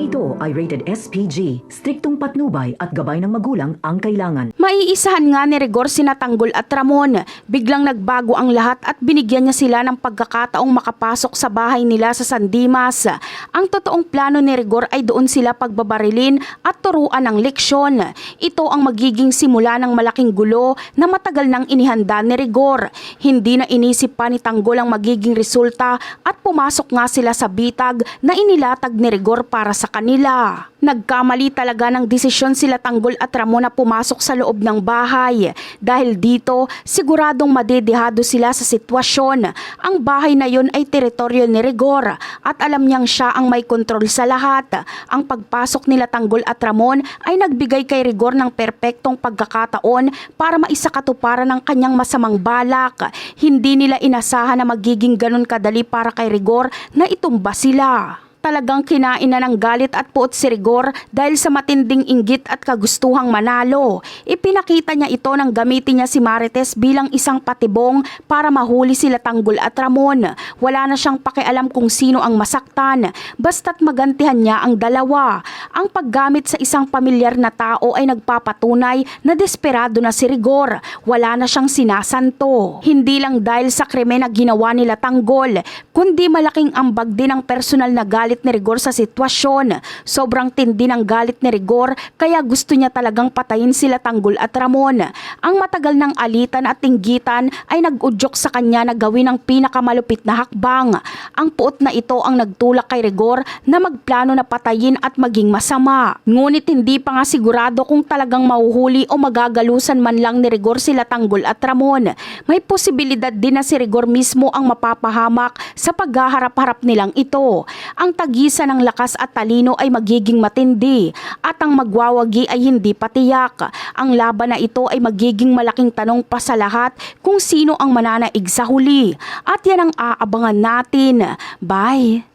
ito ay rated SPG. Striktong patnubay at gabay ng magulang ang kailangan. Maiisahan nga ni Rigor sina Tanggol at Ramon. Biglang nagbago ang lahat at binigyan niya sila ng pagkakataong makapasok sa bahay nila sa San Dimas. Ang totoong plano ni Rigor ay doon sila pagbabarilin at turuan ng leksyon. Ito ang magiging simula ng malaking gulo na matagal nang inihanda ni Rigor. Hindi na inisip pa ni Tanggol ang magiging resulta at pumasok nga sila sa bitag na inilatag ni Rigor para sa kanila. Nagkamali talaga ng desisyon sila Tanggol at Ramon na pumasok sa loob ng bahay. Dahil dito, siguradong madedehado sila sa sitwasyon. Ang bahay na yon ay teritoryo ni Rigor at alam niyang siya ang may kontrol sa lahat. Ang pagpasok nila Tanggol at Ramon ay nagbigay kay Rigor ng perpektong pagkakataon para maisakatuparan ng kanyang masamang balak. Hindi nila inasahan na magiging ganun kadali para kay Rigor na itumba sila. Talagang kinain na ng galit at puot si Rigor dahil sa matinding inggit at kagustuhang manalo. Ipinakita niya ito nang gamitin niya si Marites bilang isang patibong para mahuli sila Tanggol at Ramon. Wala na siyang pakialam kung sino ang masaktan, basta't magantihan niya ang dalawa. Ang paggamit sa isang pamilyar na tao ay nagpapatunay na desperado na si Rigor. Wala na siyang sinasanto. Hindi lang dahil sa krimen na ginawa nila Tanggol, kundi malaking ambag din ang personal na galit ni Rigor sa sitwasyon. Sobrang tindi ng galit ni Rigor kaya gusto niya talagang patayin sila Tanggol at Ramon. Ang matagal ng alitan at inggitan ay nag-udyok sa kanya na gawin ang pinakamalupit na hakbang. Ang puot na ito ang nagtulak kay Rigor na magplano na patayin at maging masama. Ngunit hindi pa nga sigurado kung talagang mahuhuli o magagalusan man lang ni Rigor sila Tanggol at Ramon. May posibilidad din na si Rigor mismo ang mapapahamak sa paghaharap-harap nilang ito. Ang tagisan ng lakas at talino ay magiging matindi at ang magwawagi ay hindi patiyak. Ang laban na ito ay magiging malaking tanong pa sa lahat kung sino ang mananaig sa huli. At yan ang aabangan natin. Bye!